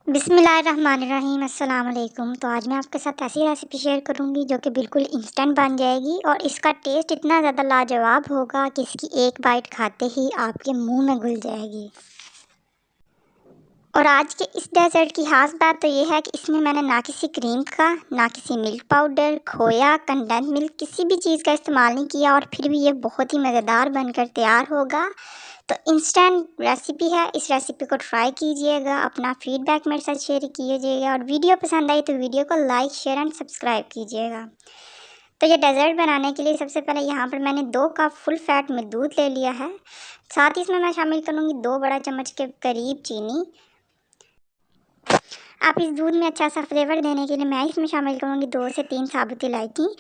बिस्मिल्लाहिर्रहमानिर्रहीम अस्सलाम वालेकुम। तो आज मैं आपके साथ ऐसी रेसिपी शेयर करूंगी जो कि बिल्कुल इंस्टेंट बन जाएगी और इसका टेस्ट इतना ज़्यादा लाजवाब होगा कि इसकी एक बाइट खाते ही आपके मुंह में घुल जाएगी। और आज के इस डेजर्ट की खास बात तो ये है कि इसमें मैंने ना किसी क्रीम का, ना किसी मिल्क पाउडर, खोया, कंडेंस मिल्क, किसी भी चीज़ का इस्तेमाल नहीं किया और फिर भी ये बहुत ही मज़ेदार बनकर तैयार होगा। तो इंस्टेंट रेसिपी है, इस रेसिपी को ट्राई कीजिएगा, अपना फीडबैक मेरे साथ शेयर कीजिएगा और वीडियो पसंद आई तो वीडियो को लाइक, शेयर एंड सब्सक्राइब कीजिएगा। तो ये डेजर्ट बनाने के लिए सबसे पहले यहाँ पर मैंने 2 कप फुल फैट में दूध ले लिया है। साथ ही इसमें मैं शामिल करूँगी 2 बड़ा चम्मच के करीब चीनी। आप इस दूध में अच्छा सा फ्लेवर देने के लिए मैं इसमें शामिल करूँगी 2 से 3 साबुत इलायची।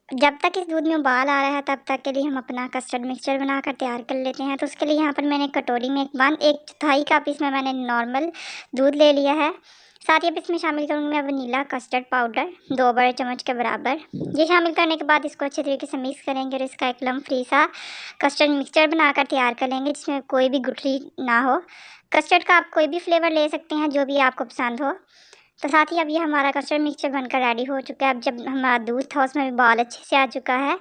जब तक इस दूध में उबाल आ रहा है तब तक के लिए हम अपना कस्टर्ड मिक्सचर बनाकर तैयार कर लेते हैं। तो उसके लिए यहाँ पर मैंने कटोरी में एक चौथाई कप इसमें मैंने नॉर्मल दूध ले लिया है। साथ ही अब इसमें शामिल करूँगी मैं वनीला कस्टर्ड पाउडर 2 बड़े चम्मच के बराबर। ये शामिल करने के बाद इसको अच्छे तरीके से मिक्स करेंगे और इसका एक लम्प फ्री सा कस्टर्ड मिक्सचर बनाकर तैयार कर लेंगे जिसमें कोई भी गुठली ना हो। कस्टर्ड का आप कोई भी फ्लेवर ले सकते हैं जो भी आपको पसंद हो। तो साथ ही अब ये हमारा कस्टर्ड मिक्सचर बनकर रेडी हो चुका है। अब जब हमारा दूध था उसमें भी बॉल अच्छे से आ चुका है।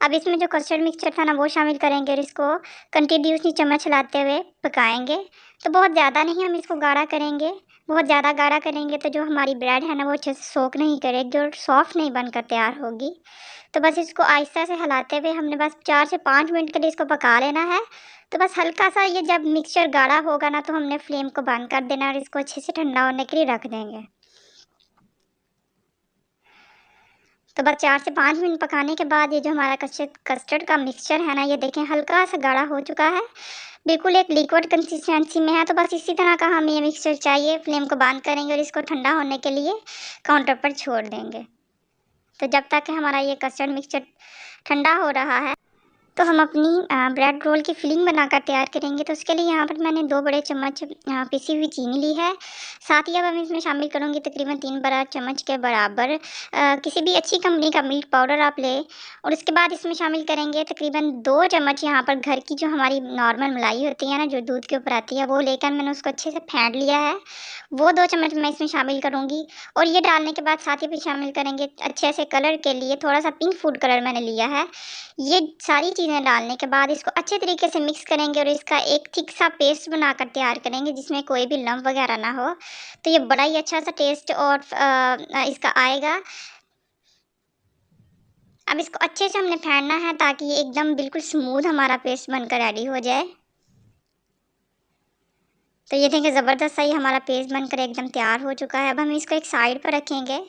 अब इसमें जो कस्टर्ड मिक्सचर था ना वो शामिल करेंगे और इसको कंटिन्यूसली चम्मच हिलाते हुए पकाएंगे। तो बहुत ज़्यादा नहीं हम इसको गाढ़ा करेंगे, बहुत ज़्यादा गाढ़ा करेंगे तो जो हमारी ब्रेड है ना वो अच्छे से सोक नहीं करेगी और सॉफ्ट नहीं बनकर तैयार होगी। तो बस इसको आहिस्ता से हिलाते हुए हमने बस 4 से 5 मिनट के लिए इसको पका लेना है। तो बस हल्का सा ये जब मिक्सचर गाढ़ा होगा ना तो हमने फ्लेम को बंद कर देना और इसको अच्छे से ठंडा होने के लिए रख देंगे। तो बस 4 से 5 मिनट पकाने के बाद ये जो हमारा कस्टर्ड का मिक्सचर है ना ये देखें हल्का सा गाढ़ा हो चुका है, बिल्कुल एक लिक्विड कंसिस्टेंसी में है। तो बस इसी तरह का हमें ये मिक्सचर चाहिए। फ्लेम को बंद करेंगे और इसको ठंडा होने के लिए काउंटर पर छोड़ देंगे। तो जब तक हमारा ये कस्टर्ड मिक्सचर ठंडा हो रहा है तो हम अपनी ब्रेड रोल की फिलिंग बनाकर तैयार करेंगे। तो उसके लिए यहाँ पर मैंने 2 बड़े चम्मच पिसी हुई चीनी ली है। साथ ही अब हम इसमें शामिल करूँगी तकरीबन 3 बड़ा चम्मच के बराबर किसी भी अच्छी कंपनी का मिल्क पाउडर आप लें। और उसके बाद इसमें शामिल करेंगे तकरीबन 2 चम्मच यहाँ पर घर की जो हमारी नॉर्मल मलाई होती है ना जो दूध के ऊपर आती है वो लेकर मैंने उसको अच्छे से फेंट लिया है। वो 2 चम्मच मैं इसमें शामिल करूँगी और ये डालने के बाद साथ ही फिर शामिल करेंगे अच्छे से कलर के लिए थोड़ा सा पिंक फूड कलर मैंने लिया है। ये सारी चीज़ें डालने के बाद इसको अच्छे तरीके से मिक्स करेंगे और इसका एक थिक सा पेस्ट बनाकर तैयार करेंगे जिसमें कोई भी लम्प वगैरह ना हो। तो ये बड़ा ही अच्छा सा टेस्ट और इसका आएगा। अब इसको अच्छे से हमने फेंटना है ताकि ये एकदम बिल्कुल स्मूथ हमारा पेस्ट बनकर रेडी हो जाए। तो ये देखिए ज़बरदस्त सा ही हमारा पेस्ट बनकर एकदम तैयार हो चुका है। अब हम इसको एक साइड पर रखेंगे।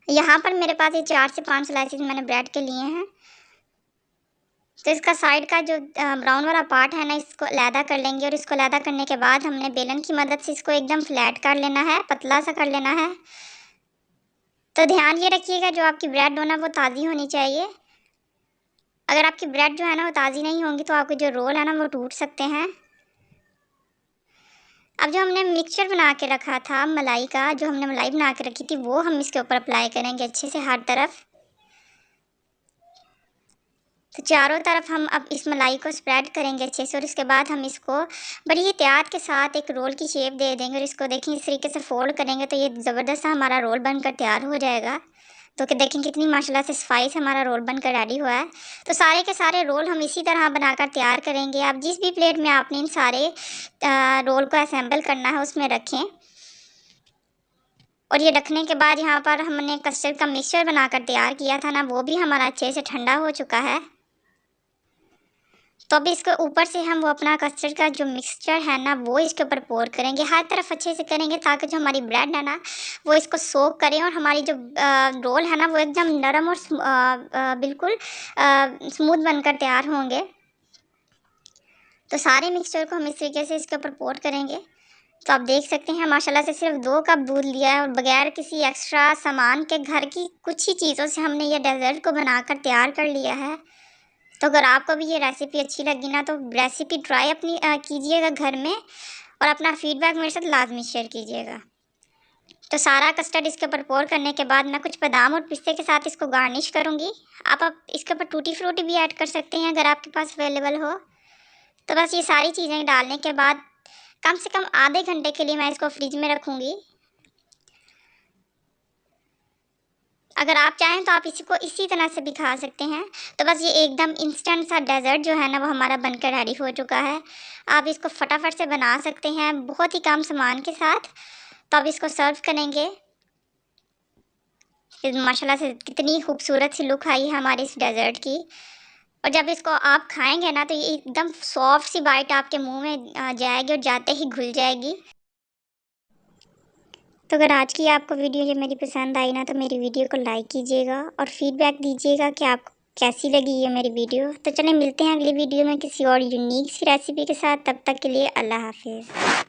यहाँ पर मेरे पास ये 4 से 5 स्लाइसेस मैंने ब्रेड के लिए हैं। तो इसका साइड का जो ब्राउन वाला पार्ट है ना इसको अलहदा कर लेंगे और इसको अलहदा करने के बाद हमने बेलन की मदद से इसको एकदम फ्लैट कर लेना है, पतला सा कर लेना है। तो ध्यान ये रखिएगा जो आपकी ब्रेड हो ना वो ताज़ी होनी चाहिए। अगर आपकी ब्रेड जो है ना वो ताज़ी नहीं होंगी तो आपके जो रोल है ना वो टूट सकते हैं। अब जो हमने मिक्सचर बना के रखा था मलाई का, जो हमने मलाई बना के रखी थी वो हम इसके ऊपर अप्लाई करेंगे अच्छे से हर तरफ। तो चारों तरफ हम अब इस मलाई को स्प्रेड करेंगे अच्छे से और इसके बाद हम इसको बड़ी एहतियात के साथ एक रोल की शेप दे देंगे और इसको देखें इस तरीके से फोल्ड करेंगे तो ये ज़बरदस्त सा हमारा रोल बनकर तैयार हो जाएगा। तो कि देखें कितनी माशाल्लाह से सफाई से हमारा रोल बनकर रेडी हुआ है। तो सारे के सारे रोल हम इसी तरह बनाकर तैयार करेंगे। आप जिस भी प्लेट में आपने इन सारे रोल को असेंबल करना है उसमें रखें। और ये रखने के बाद यहाँ पर हमने कस्टर्ड का मिक्सचर बनाकर तैयार किया था ना वो भी हमारा अच्छे से ठंडा हो चुका है। तो अभी इसके ऊपर से हम वो अपना कस्टर्ड का जो मिक्सचर है ना वो इसके ऊपर पोर करेंगे, हर तरफ अच्छे से करेंगे ताकि जो हमारी ब्रेड है ना वो इसको सोक करें और हमारी जो रोल है ना वो एकदम नरम और बिल्कुल स्मूथ बनकर तैयार होंगे। तो सारे मिक्सचर को हम इस तरीके से इसके ऊपर पोर करेंगे। तो आप देख सकते हैं माशाल्लाह से सिर्फ 2 कप दूध लिया है और बगैर किसी एक्स्ट्रा सामान के घर की कुछ ही चीज़ों से हमने ये डेजर्ट को बनाकर तैयार कर लिया है। तो अगर आपको भी ये रेसिपी अच्छी लगी ना तो रेसिपी ट्राई अपनी कीजिएगा घर में और अपना फीडबैक मेरे साथ लाजमी शेयर कीजिएगा। तो सारा कस्टर्ड इसके ऊपर पोर करने के बाद मैं कुछ बादाम और पिस्ते के साथ इसको गार्निश करूँगी। आप इसके ऊपर टूटी फ्रूटी भी ऐड कर सकते हैं अगर आपके पास अवेलेबल हो। तो बस ये सारी चीज़ें डालने के बाद कम से कम आधे घंटे के लिए मैं इसको फ्रिज में रखूँगी। अगर आप चाहें तो आप इसी को इसी तरह से भी खा सकते हैं। तो बस ये एकदम इंस्टेंट सा डेज़र्ट जो है ना वो हमारा बनकर रेडी हो चुका है। आप इसको फटाफट से बना सकते हैं बहुत ही कम सामान के साथ। तो अब इसको सर्व करेंगे। माशाल्लाह से कितनी खूबसूरत सी लुक आई है हमारे इस डेज़र्ट की। और जब इसको आप खाएंगे ना तो ये एकदम सॉफ्ट सी बाइट आपके मुंह में जाएगी और जाते ही घुल जाएगी। तो अगर आज की आपको वीडियो ये मेरी पसंद आई ना तो मेरी वीडियो को लाइक कीजिएगा और फीडबैक दीजिएगा कि आपको कैसी लगी ये मेरी वीडियो। तो चलिए मिलते हैं अगली वीडियो में किसी और यूनिक सी रेसिपी के साथ। तब तक के लिए अल्लाह हाफिज़।